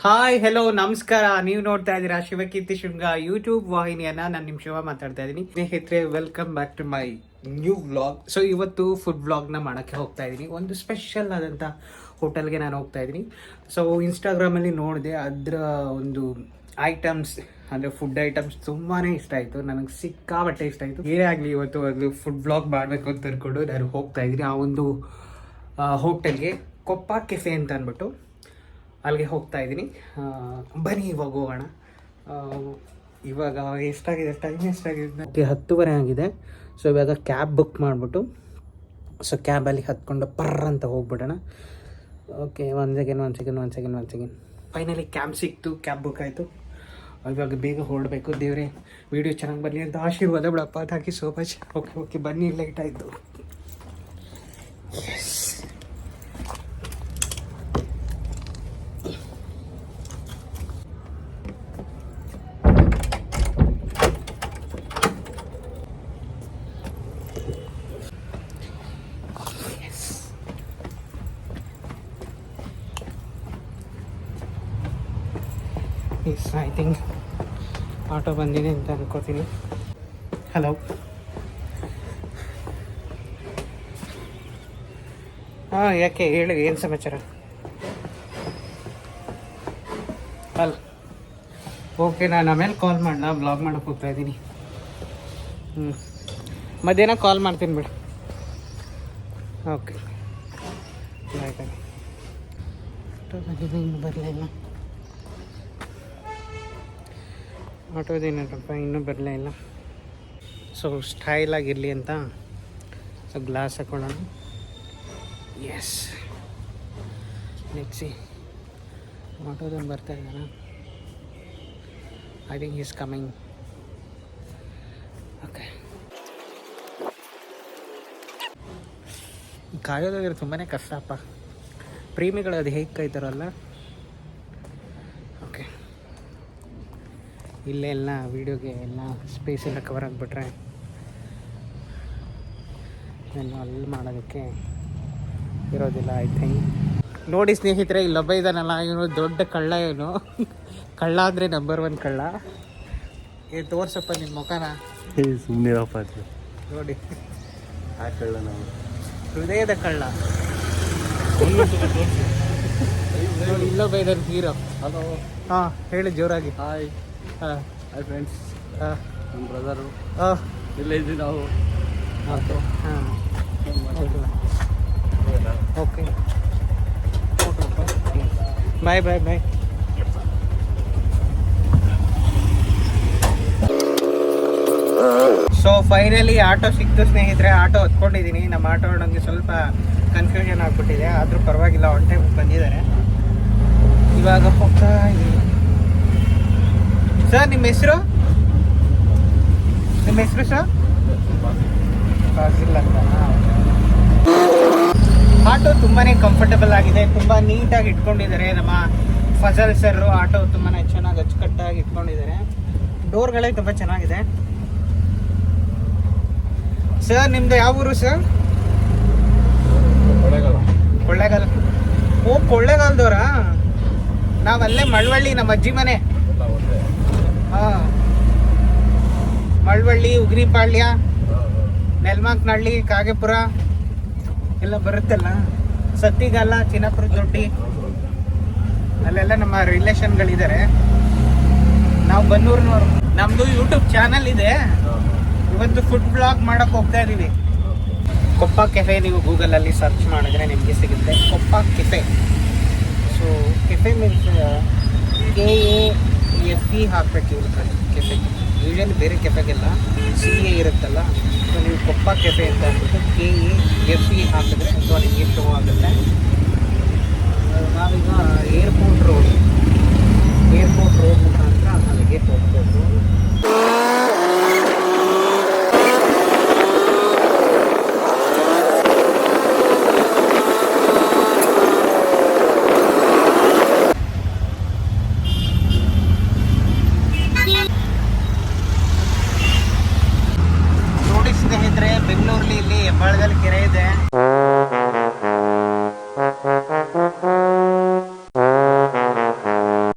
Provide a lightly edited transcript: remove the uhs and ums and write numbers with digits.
Hi hello ನಮಸ್ಕಾರ. ನೀವು ನೋಡ್ತಾ ಇದ್ದೀರಾ ಶಿವಕೀರ್ತಿ ಶೃಂಗ ಯೂಟ್ಯೂಬ್ ವಾಹಿನಿಯನ್ನ. ನಾನು ನಿಮ್ಮ ಶಿವ ಮಾತಾಡ್ತಾ ಇದ್ದೀನಿ. ಸ್ನೇಹಿತರೆ, welcome back to my new vlog. So ಇವತ್ತು ಫುಡ್ ವ್ಲಾಗ್ನ ಮಾಡೋಕ್ಕೆ ಹೋಗ್ತಾ ಇದ್ದೀನಿ. ಒಂದು ಸ್ಪೆಷಲ್ ಆದಂಥ ಹೋಟೆಲ್ಗೆ ನಾನು ಹೋಗ್ತಾ ಇದ್ದೀನಿ. ಸೊ ಇನ್ಸ್ಟಾಗ್ರಾಮಲ್ಲಿ ನೋಡಿದೆ, ಅದರ ಒಂದು ಐಟಮ್ಸ್ ಅಂದರೆ ಫುಡ್ ಐಟಮ್ಸ್ ತುಂಬಾ ಇಷ್ಟ ಆಯಿತು. ನನಗೆ ಸಿಕ್ಕಾಬಟ್ಟೆ ಇಷ್ಟ ಆಯಿತು. ಏನೇ ಆಗಲಿ ಇವತ್ತು ಅದು ಫುಡ್ ವ್ಲಾಗ್ ಮಾಡಬೇಕು ಅಂತ ಅಂದ್ಕೊಂಡು ನಾನು ಹೋಗ್ತಾ ಇದ್ದೀನಿ. ಆ ಒಂದು ಹೋಟೆಲ್ಗೆ ಕೊಪ್ಪ ಕೆಫೆ ಅಂತ ಅಂದ್ಬಿಟ್ಟು ಅಲ್ಲಿಗೆ ಹೋಗ್ತಾ ಇದ್ದೀನಿ. ಬನ್ನಿ ಇವಾಗ ಹೋಗೋಣ. ಇವಾಗ ಎಷ್ಟಾಗಿದೆ, ಟೈಮ್ ಎಷ್ಟಾಗಿದೆ? 10:30 ಆಗಿದೆ. ಸೊ ಇವಾಗ ಕ್ಯಾಬ್ ಬುಕ್ ಮಾಡಿಬಿಟ್ಟು ಸೊ ಕ್ಯಾಬಲ್ಲಿ ಹತ್ಕೊಂಡು ಪರ್ರ ಅಂತ ಹೋಗ್ಬಿಡೋಣ. Okay, one second. Finally cab ಸಿಕ್ತು, ಕ್ಯಾಬ್ ಬುಕ್ ಆಯಿತು. ಇವಾಗ ಬೇಗ ಹೊರಡಬೇಕು. ದೇವರೇ ವಿಡಿಯೋ ಚೆನ್ನಾಗಿ ಬರಲಿ ಅಂತ ಆಶೀರ್ವಾದ ಬಿಡಪ್ಪ. Thank you so much. Okay ಬನ್ನಿ, ಲೇಟ್ ಆಯಿತು. ಐ ಥಿಂಕ್ ಆಟೋ ಬಂದಿದೆ ಅಂತ ಅನ್ಕೋತೀನಿ. ಹಲೋ, ಹಾಂ, ಯಾಕೆ ಹೇಳಿ, ಏನು ಸಮಾಚಾರ? ಓಕೆ, ನಾನು ಆಮೇಲೆ ಕಾಲ್ ಮಾಡೋಣ. ಬ್ಲಾಗ್ ಮಾಡೋಕ್ಕೆ ಹೋಗ್ತಾ ಇದ್ದೀನಿ. ಮಧ್ಯಾಹ್ನ ಕಾಲ್ ಮಾಡ್ತೀನಿ ಬಿಡು. ಓಕೆ, ಆಯ್ತು. ಆಟೋ ಬಂದಿದೆ, ಇನ್ನೂ ಬರಲಿಲ್ಲ. ಆಟೋದೇನಪ್ಪ ಇನ್ನೂ ಬರಲೇ ಇಲ್ಲ. ಸೊ ಸ್ಟೈಲಾಗಿರಲಿ ಅಂತ ಸೊ ಗ್ಲಾಸ್ ಹಾಕೊಳ್ಳೋಣ. ಎಸ್, ನೆಕ್ಸಿ ಆಟೋದನ್ನು ಬರ್ತಾ ಇದ್ದಾನ. I think is coming. Okay, ಕಾಯೋದಾದ್ರೆ ತುಂಬಾ ಕಷ್ಟಪ್ಪ. ಪ್ರೇಮಿಗಳು ಅದು ಹೇಗೆ ಕಾಯ್ತಾರಲ್ಲ. ಓಕೆ, ಇಲ್ಲೇ ಎಲ್ಲ ವೀಡಿಯೋಗೆ ಎಲ್ಲ ಸ್ಪೇಸ್ ಎಲ್ಲ ಕವರ್ ಆಗಿಬಿಟ್ರೆ ನಾನು ಅಲ್ಲಿ ಮಾಡೋದಕ್ಕೆ ಇರೋದಿಲ್ಲ. ಐ ಥಿಂಕ್ ನೋಡಿ ಸ್ನೇಹಿತರೆ, ಇಲ್ಲೊಬ್ಬ ಇದ್ದಾನಲ್ಲ, ಇವನು ದೊಡ್ಡ ಕಳ್ಳ. ಇವನು ಕಳ್ಳ ಅಂದರೆ ನಂಬರ್ 1 ಕಳ್ಳ. ತೋರ್ಸಪ್ಪ ನಿನ್ನ ಮುಖನ. ಸುಮ್ಮನಿರಪ್ಪ, ನೋಡಿ ಆ ಕಳ್ಳ ನಾವು ಹೃದಯದ ಕಳ್ಳ. ನೋಡಿ ಇಲ್ಲೊಬ್ಬ ಇದ್ದಾನೆ, ಹೀರೋ. ಹಲೋ, ಹಾಂ ಹೇಳಿ ಜೋರಾಗಿ. ಹಾಯ್. ಹಾಂ, ಹಾಯ್ ಫ್ರೆಂಡ್ಸ್. ನಮ್ಮ ಬ್ರದರು ಇಲ್ಲೇ ಇದ್ದೀವಿ ನಾವು. ಓಕೆ, ಹಾಂ, ಓಕೆ. ಬಾಯ್. ಸೊ ಫೈನಲಿ ಆಟೋ ಸಿಕ್ತು ಸ್ನೇಹಿತರೆ. ಆಟೋ ಹತ್ಕೊಂಡಿದ್ದೀನಿ. ನಮ್ಮ ಆಟೋ ನನಗೆ ಸ್ವಲ್ಪ ಕನ್ಫ್ಯೂಷನ್ ಆಗಿಬಿಟ್ಟಿದೆ, ಆದರೂ ಪರವಾಗಿಲ್ಲ, ಆನ್ ಟೈಮ್ ಬಂದಿದ್ದಾರೆ. ಇವಾಗ ಹೋಗ್ತಾ ಇದ್ದೀನಿ. ಸರ್, ನಿಮ್ಮ ಹೆಸರು ಸರ್? ಫಾಸಿಲ್ ಅಂತ. ಆಟೋ ತುಂಬಾ ಕಂಫರ್ಟಬಲ್ ಆಗಿದೆ, ತುಂಬ ನೀಟಾಗಿ ಇಟ್ಕೊಂಡಿದ್ದಾರೆ ನಮ್ಮ ಫಜಲ್ ಸರ್. ಆಟೋ ತುಂಬಾ ಚೆನ್ನಾಗಿ ಅಚ್ಚುಕಟ್ಟಾಗಿ ಇಟ್ಕೊಂಡಿದ್ದಾರೆ. ಡೋರ್ಗಳೇ ತುಂಬ ಚೆನ್ನಾಗಿದೆ. ಸರ್, ನಿಮ್ದು ಯಾವ ಊರು ಸರ್? ಕೊಳ್ಳೇಗಾಲ. ಓ, ಕೊಳ್ಳೇಗಾಲದವ್ರಾ? ನಾವಲ್ಲೇ ಮಳವಳ್ಳಿ, ನಮ್ಮ ಅಜ್ಜಿ ಮನೆ. ಹಾಂ, ಮಳವಳ್ಳಿ, ಉಗ್ರಿಪಾಳ್ಯ, ನೆಲ್ಮಕ್ನಹಳ್ಳಿ, ಕಾಗೆಪುರ ಎಲ್ಲ ಬರುತ್ತಲ್ಲ. ಸತ್ತಿಗಾಲ, ಚಿನ್ನಪುರ ದೊಡ್ಡಿ, ಅಲ್ಲೆಲ್ಲ ನಮ್ಮ ರಿಲೇಷನ್ಗಳಿದ್ದಾರೆ. ನಾವು ಬನ್ನೂರಿನವರು. ನಮ್ಮದು ಯೂಟ್ಯೂಬ್ ಚಾನಲ್ ಇದೆ. ಇವತ್ತು ಫುಡ್ ಬ್ಲಾಗ್ ಮಾಡೋಕ್ಕೆ ಹೋಗ್ತಾ ಇದ್ದೀವಿ. ಕೊಪ್ಪ ಕೆಫೆ ನೀವು ಗೂಗಲಲ್ಲಿ ಸರ್ಚ್ ಮಾಡಿದ್ರೆ ನಿಮಗೆ ಸಿಗುತ್ತೆ, Koppa cafe. So cafe means KAFE ಹಾಕಬೇಕು ಕೆಫೆ. ಯೂಶಲಿ ಬೇರೆ ಕೆಫೆಗೆಲ್ಲ CA ಇರುತ್ತಲ್ಲ. ಸೊ ನೀವು ಕೊಪ್ಪ ಕೆಫೆ ಅಂತ ಅಂದ್ಬಿಟ್ಟು KAFE ಹಾಕಿದ್ರೆ ಅಥವಾ ನಿಮಗೆ ಶೋ ಆಗುತ್ತೆ. ನಾವೀಗ ಏರ್ಪೋರ್ಟ್ ರೋಡ್